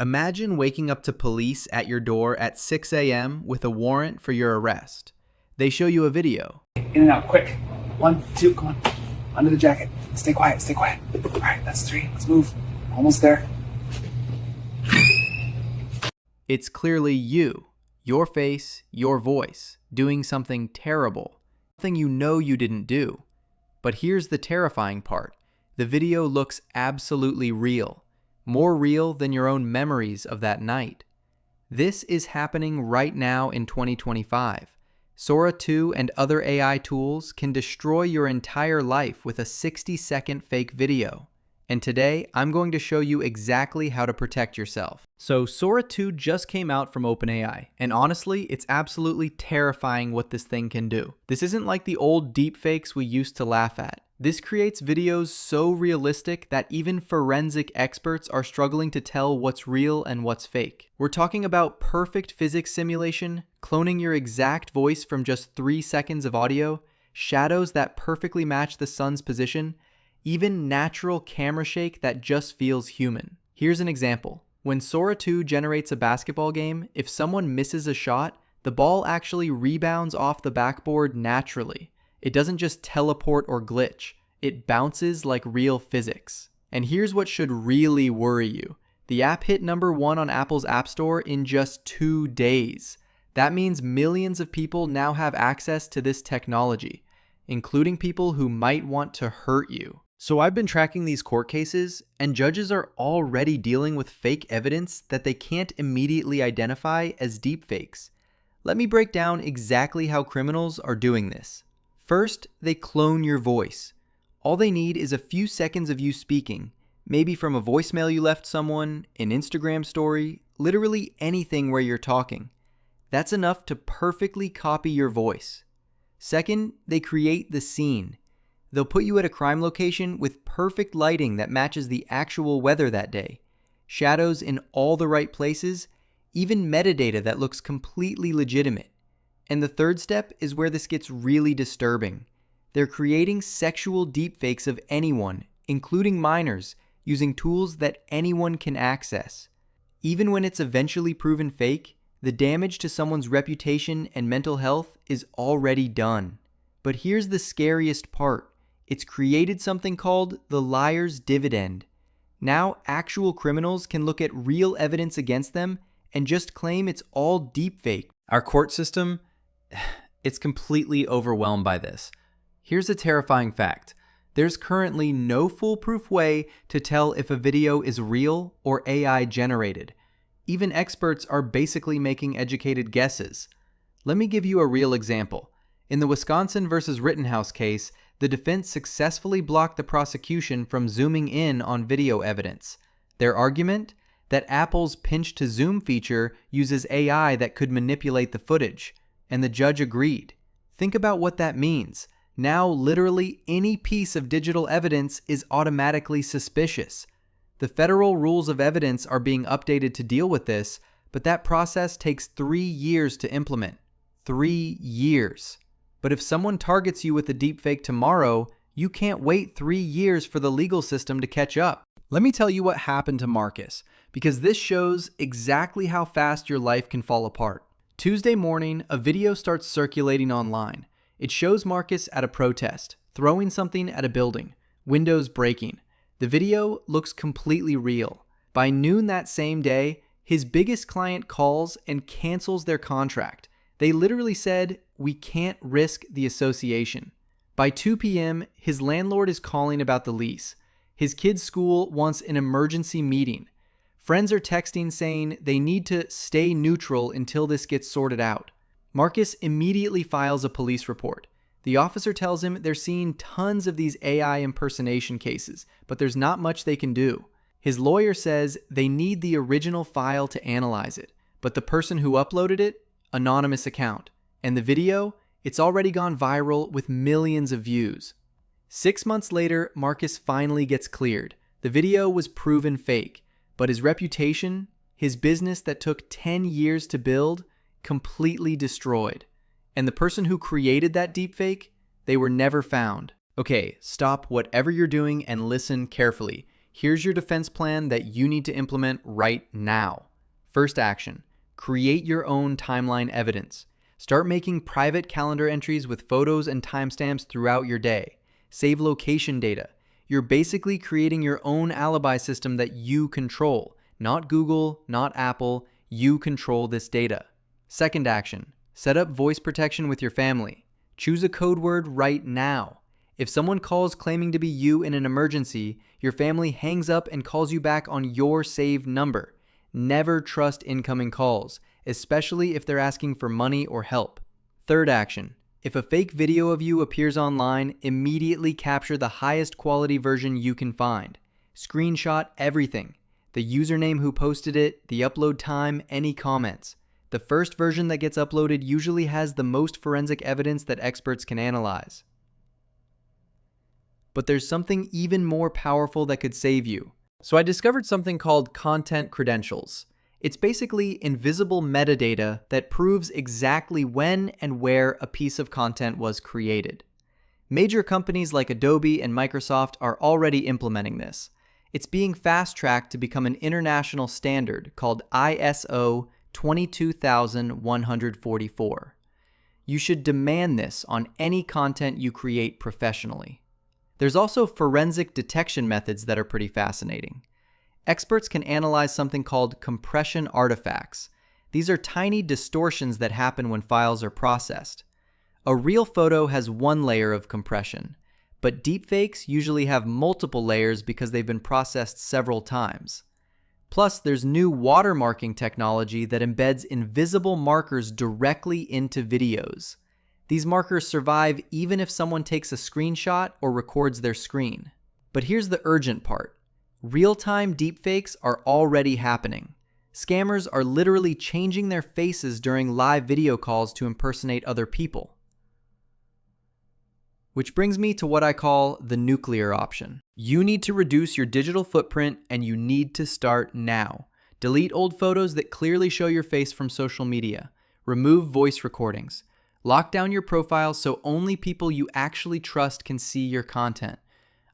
Imagine waking up to police at your door at 6 a.m. with a warrant for your arrest. They show you a video. In and out, quick. 1, 2, come on. Under the jacket. Stay quiet, stay quiet. All right, that's 3. Let's move. Almost there. It's clearly you, your face, your voice, doing something terrible, something you know you didn't do. But here's the terrifying part. The video looks absolutely real, more real than your own memories of that night. This is happening right now in 2025. Sora 2 and other AI tools can destroy your entire life with a 60-second fake video. And today, I'm going to show you exactly how to protect yourself. So Sora 2 just came out from OpenAI, and honestly, it's absolutely terrifying what this thing can do. This isn't like the old deepfakes we used to laugh at. This creates videos so realistic that even forensic experts are struggling to tell what's real and what's fake. We're talking about perfect physics simulation, cloning your exact voice from just 3 seconds of audio, shadows that perfectly match the sun's position, even natural camera shake that just feels human. Here's an example. When Sora 2 generates a basketball game, if someone misses a shot, the ball actually rebounds off the backboard naturally. It doesn't just teleport or glitch. It bounces like real physics. And here's what should really worry you. The app hit #1 on Apple's App Store in just 2 days. That means millions of people now have access to this technology, including people who might want to hurt you. So I've been tracking these court cases, and judges are already dealing with fake evidence that they can't immediately identify as deepfakes. Let me break down exactly how criminals are doing this. First, they clone your voice. All they need is a few seconds of you speaking, maybe from a voicemail you left someone, an Instagram story, literally anything where you're talking. That's enough to perfectly copy your voice. Second, they create the scene. They'll put you at a crime location with perfect lighting that matches the actual weather that day, shadows in all the right places, even metadata that looks completely legitimate. And the third step is where this gets really disturbing. They're creating sexual deepfakes of anyone, including minors, using tools that anyone can access. Even when it's eventually proven fake, the damage to someone's reputation and mental health is already done. But here's the scariest part. It's created something called the liar's dividend. Now actual criminals can look at real evidence against them and just claim it's all deepfake. Our court system, it's completely overwhelmed by this. Here's a terrifying fact. There's currently no foolproof way to tell if a video is real or AI generated. Even experts are basically making educated guesses. Let me give you a real example. In the Wisconsin versus Rittenhouse case, the defense successfully blocked the prosecution from zooming in on video evidence. Their argument? That Apple's pinch-to-zoom feature uses AI that could manipulate the footage, and the judge agreed. Think about what that means. Now, literally any piece of digital evidence is automatically suspicious. The federal rules of evidence are being updated to deal with this, but that process takes 3 years to implement. 3 years. But if someone targets you with a deepfake tomorrow, you can't wait 3 years for the legal system to catch up. Let me tell you what happened to Marcus, because this shows exactly how fast your life can fall apart. Tuesday morning, a video starts circulating online. It shows Marcus at a protest, throwing something at a building, windows breaking. The video looks completely real. By noon that same day, his biggest client calls and cancels their contract. They literally said, "We can't risk the association." By 2 p.m., his landlord is calling about the lease. His kid's school wants an emergency meeting. Friends are texting saying they need to stay neutral until this gets sorted out. Marcus immediately files a police report. The officer tells him they're seeing tons of these AI impersonation cases, but there's not much they can do. His lawyer says they need the original file to analyze it, but the person who uploaded it, anonymous account. And the video, it's already gone viral with millions of views. 6 months later, Marcus finally gets cleared. The video was proven fake, but his reputation, his business that took 10 years to build, completely destroyed. And the person who created that deepfake, they were never found. Okay, stop whatever you're doing and listen carefully. Here's your defense plan that you need to implement right now. First action, create your own timeline evidence. Start making private calendar entries with photos and timestamps throughout your day. Save location data. You're basically creating your own alibi system that you control. Not Google, not Apple. You control this data. Second action, set up voice protection with your family. Choose a code word right now. If someone calls claiming to be you in an emergency, your family hangs up and calls you back on your saved number. Never trust incoming calls, especially if they're asking for money or help. Third action, if a fake video of you appears online, immediately capture the highest quality version you can find. Screenshot everything. The username who posted it, the upload time, any comments. The first version that gets uploaded usually has the most forensic evidence that experts can analyze. But there's something even more powerful that could save you. So I discovered something called content credentials. It's basically invisible metadata that proves exactly when and where a piece of content was created. Major companies like Adobe and Microsoft are already implementing this. It's being fast-tracked to become an international standard called ISO 22144. You should demand this on any content you create professionally. There's also forensic detection methods that are pretty fascinating. Experts can analyze something called compression artifacts. These are tiny distortions that happen when files are processed. A real photo has one layer of compression, but deepfakes usually have multiple layers because they've been processed several times. Plus, there's new watermarking technology that embeds invisible markers directly into videos. These markers survive even if someone takes a screenshot or records their screen. But here's the urgent part. Real-time deepfakes are already happening. Scammers are literally changing their faces during live video calls to impersonate other people. Which brings me to what I call the nuclear option. You need to reduce your digital footprint, and you need to start now. Delete old photos that clearly show your face from social media. Remove voice recordings. Lock down your profile so only people you actually trust can see your content.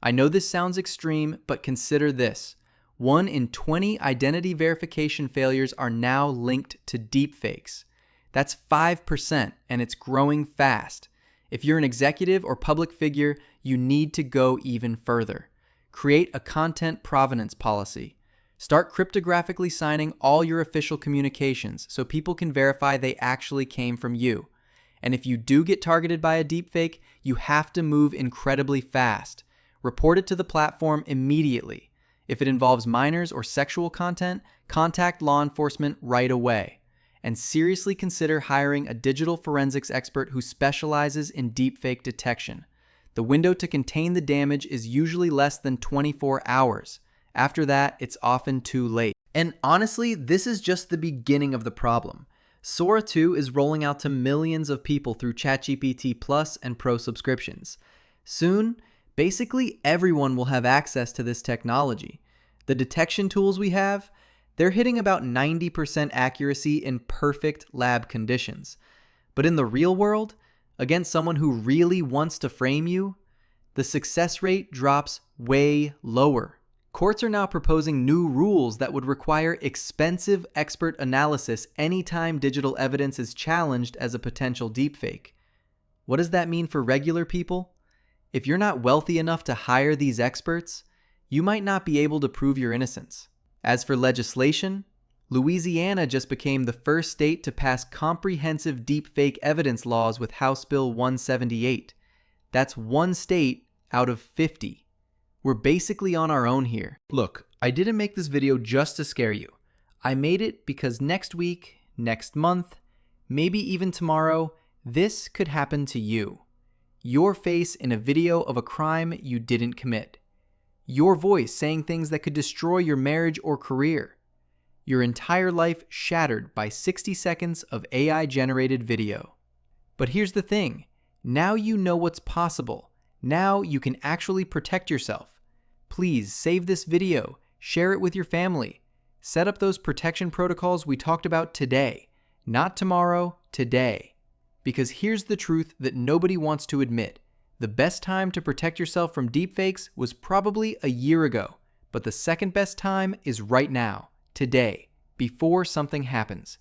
I know this sounds extreme, but consider this. 1 in 20 identity verification failures are now linked to deepfakes. That's 5%, and it's growing fast. If you're an executive or public figure, you need to go even further. Create a content provenance policy. Start cryptographically signing all your official communications so people can verify they actually came from you. And if you do get targeted by a deepfake, you have to move incredibly fast. Report it to the platform immediately. If it involves minors or sexual content, contact law enforcement right away. And seriously consider hiring a digital forensics expert who specializes in deepfake detection. The window to contain the damage is usually less than 24 hours. After that, it's often too late. And honestly, this is just the beginning of the problem. Sora 2 is rolling out to millions of people through ChatGPT Plus and Pro subscriptions. Soon, basically everyone will have access to this technology. The detection tools we have, they're hitting about 90% accuracy in perfect lab conditions. But in the real world, against someone who really wants to frame you, the success rate drops way lower. Courts are now proposing new rules that would require expensive expert analysis anytime digital evidence is challenged as a potential deepfake. What does that mean for regular people? If you're not wealthy enough to hire these experts, you might not be able to prove your innocence. As for legislation, Louisiana just became the first state to pass comprehensive deepfake evidence laws with House Bill 178. That's one state out of 50. We're basically on our own here. Look, I didn't make this video just to scare you. I made it because next week, next month, maybe even tomorrow, this could happen to you. Your face in a video of a crime you didn't commit. Your voice saying things that could destroy your marriage or career. Your entire life shattered by 60 seconds of AI-generated video. But here's the thing. Now you know what's possible. Now you can actually protect yourself. Please save this video, share it with your family. Set up those protection protocols we talked about today, not tomorrow, today. Because here's the truth that nobody wants to admit. The best time to protect yourself from deepfakes was probably a year ago, But the second best time is right now, today, before something happens.